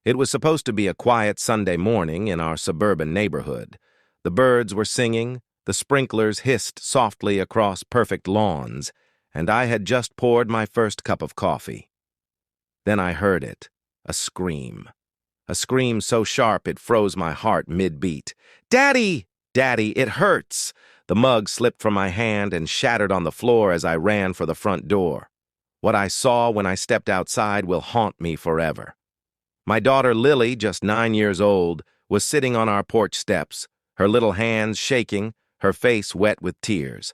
It was supposed to be a quiet Sunday morning in our suburban neighborhood. The birds were singing, the sprinklers hissed softly across perfect lawns, and I had just poured my first cup of coffee. Then I heard it, a scream. A scream so sharp it froze my heart mid-beat. "Daddy! Daddy, it hurts!" The mug slipped from my hand and shattered on the floor as I ran for the front door. What I saw when I stepped outside will haunt me forever. My daughter Lily, just 9 years old, was sitting on our porch steps, her little hands shaking, her face wet with tears.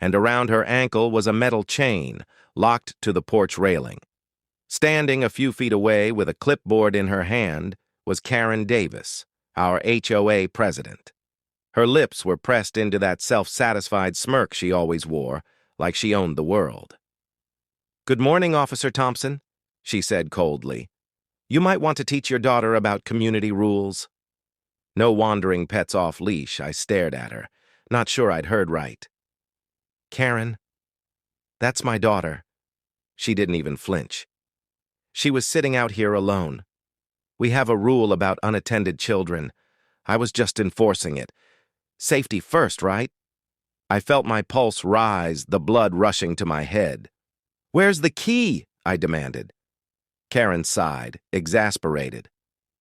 And around her ankle was a metal chain, locked to the porch railing. Standing a few feet away with a clipboard in her hand was Karen Davis, our HOA president. Her lips were pressed into that self-satisfied smirk she always wore, like she owned the world. "Good morning, Officer Thompson," she said coldly. "You might want to teach your daughter about community rules." No wandering pets off leash, I stared at her, not sure I'd heard right. "Karen, that's my daughter." She didn't even flinch. "She was sitting out here alone. We have a rule about unattended children. I was just enforcing it. Safety first, right?" I felt my pulse rise, the blood rushing to my head. "Where's the key?" I demanded. Karen sighed, exasperated.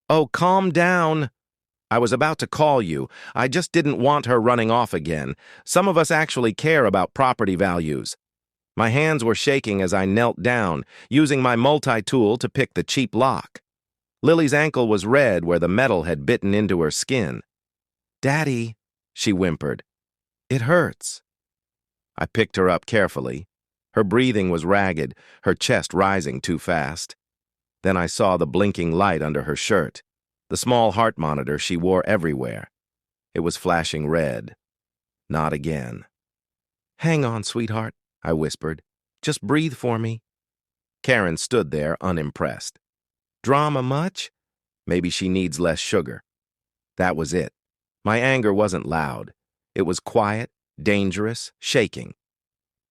"Oh, calm down. I was about to call you. I just didn't want her running off again. Some of us actually care about property values." My hands were shaking as I knelt down, using my multi-tool to pick the cheap lock. Lily's ankle was red where the metal had bitten into her skin. "Daddy," she whimpered, "it hurts." I picked her up carefully. Her breathing was ragged, her chest rising too fast. Then I saw the blinking light under her shirt, the small heart monitor she wore everywhere. It was flashing red. Not again. "Hang on, sweetheart," I whispered. "Just breathe for me." Karen stood there, unimpressed. "Drama much? Maybe she needs less sugar." That was it. My anger wasn't loud. It was quiet, dangerous, shaking.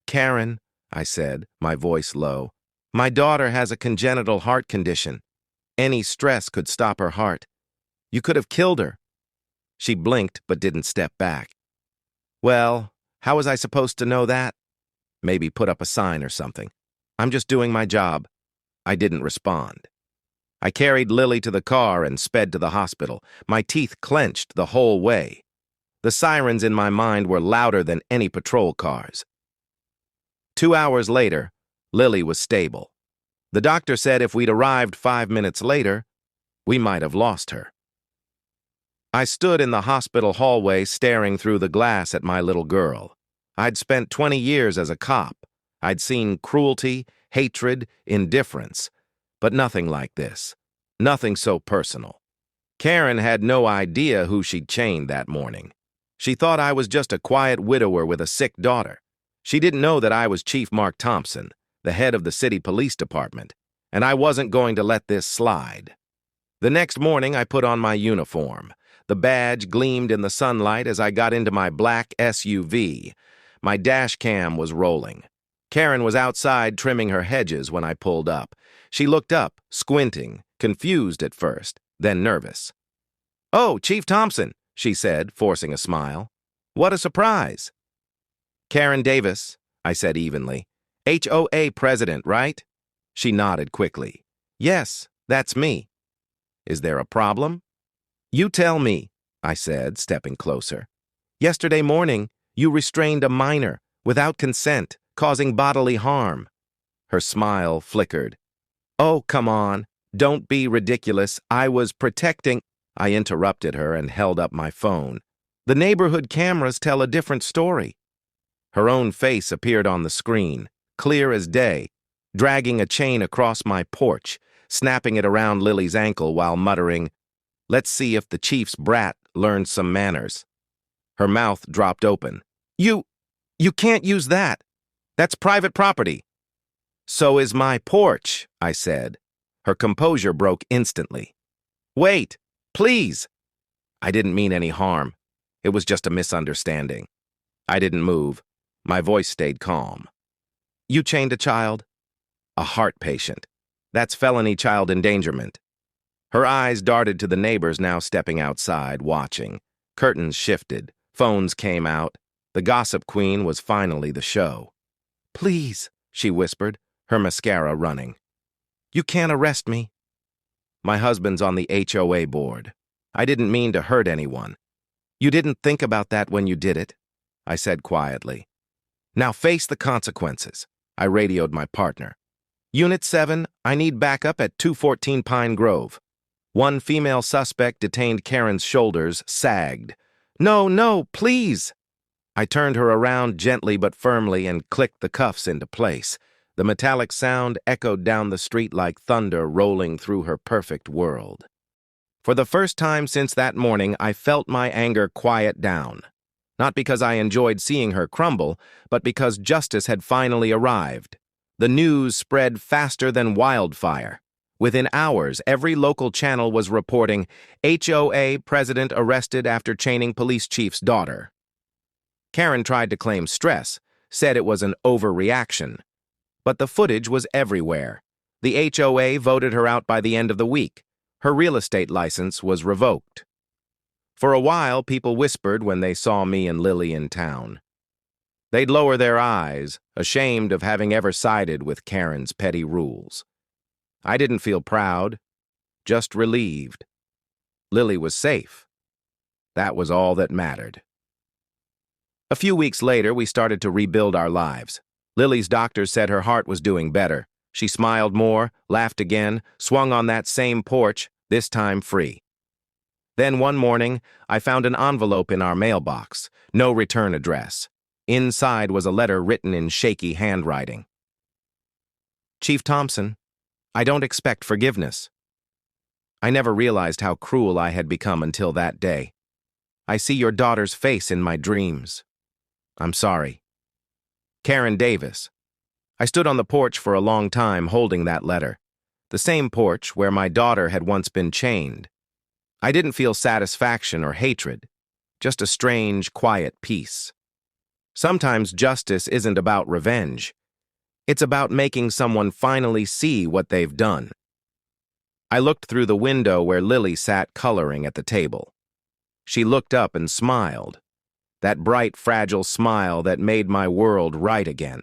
"Karen," I said, my voice low, "my daughter has a congenital heart condition. Any stress could stop her heart. You could have killed her." She blinked but didn't step back. "Well, how was I supposed to know that? Maybe put up a sign or something. I'm just doing my job." I didn't respond. I carried Lily to the car and sped to the hospital, my teeth clenched the whole way. The sirens in my mind were louder than any patrol cars. 2 hours later, Lily was stable. The doctor said if we'd arrived 5 minutes later, we might have lost her. I stood in the hospital hallway staring through the glass at my little girl. I'd spent 20 years as a cop. I'd seen cruelty, hatred, indifference, but nothing like this. Nothing so personal. Karen had no idea who she'd chained that morning. She thought I was just a quiet widower with a sick daughter. She didn't know that I was Chief Mark Thompson, the head of the city police department, and I wasn't going to let this slide. The next morning, I put on my uniform. The badge gleamed in the sunlight as I got into my black SUV. My dash cam was rolling. Karen was outside trimming her hedges when I pulled up. She looked up, squinting, confused at first, then nervous. "Oh, Chief Thompson," she said, forcing a smile. "What a surprise." "Karen Davis," I said evenly. "HOA President, right?" She nodded quickly. "Yes, that's me." "Is there a problem?" "You tell me," I said, stepping closer. "Yesterday morning, you restrained a minor without consent, causing bodily harm." Her smile flickered. "Oh, come on. Don't be ridiculous. I was protecting—" I interrupted her and held up my phone. "The neighborhood cameras tell a different story." Her own face appeared on the screen, clear as day, dragging a chain across my porch, snapping it around Lily's ankle while muttering, "Let's see if the chief's brat learned some manners." Her mouth dropped open. You can't use that. That's private property." "So is my porch," I said. Her composure broke instantly. "Wait, please." I didn't mean any harm. It was just a misunderstanding. I didn't move. My voice stayed calm. "You chained a child?" "A heart patient. That's felony child endangerment." Her eyes darted to the neighbors now stepping outside, watching. Curtains shifted. Phones came out. The gossip queen was finally the show. "Please," she whispered, her mascara running. "You can't arrest me." "My husband's on the HOA board. I didn't mean to hurt anyone." "You didn't think about that when you did it," I said quietly. "Now face the consequences," I radioed my partner. "Unit 7, I need backup at 214 Pine Grove." One female suspect detained Karen's shoulders, sagged. "No, no, please!" I turned her around gently but firmly and clicked the cuffs into place. The metallic sound echoed down the street like thunder rolling through her perfect world. For the first time since that morning, I felt my anger quiet down. Not because I enjoyed seeing her crumble, but because justice had finally arrived. The news spread faster than wildfire. Within hours, every local channel was reporting HOA President arrested after chaining police chief's daughter. Karen tried to claim stress, said it was an overreaction. But the footage was everywhere. The HOA voted her out by the end of the week. Her real estate license was revoked. For a while, people whispered when they saw me and Lily in town. They'd lower their eyes, ashamed of having ever sided with Karen's petty rules. I didn't feel proud, just relieved. Lily was safe. That was all that mattered. A few weeks later, we started to rebuild our lives. Lily's doctor said her heart was doing better. She smiled more, laughed again, swung on that same porch, this time free. Then one morning, I found an envelope in our mailbox, no return address. Inside was a letter written in shaky handwriting. "Chief Thompson, I don't expect forgiveness." I never realized how cruel I had become until that day. "I see your daughter's face in my dreams. I'm sorry. Karen Davis." I stood on the porch for a long time holding that letter. The same porch where my daughter had once been chained. I didn't feel satisfaction or hatred, just a strange, quiet peace. Sometimes justice isn't about revenge. It's about making someone finally see what they've done. I looked through the window where Lily sat coloring at the table. She looked up and smiled, that bright, fragile smile that made my world right again.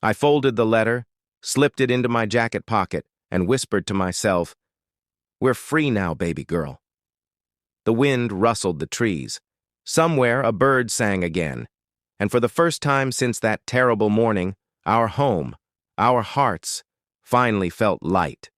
I folded the letter, slipped it into my jacket pocket, and whispered to myself, "We're free now, baby girl." The wind rustled the trees. Somewhere a bird sang again, and for the first time since that terrible morning, our home, our hearts, finally felt light.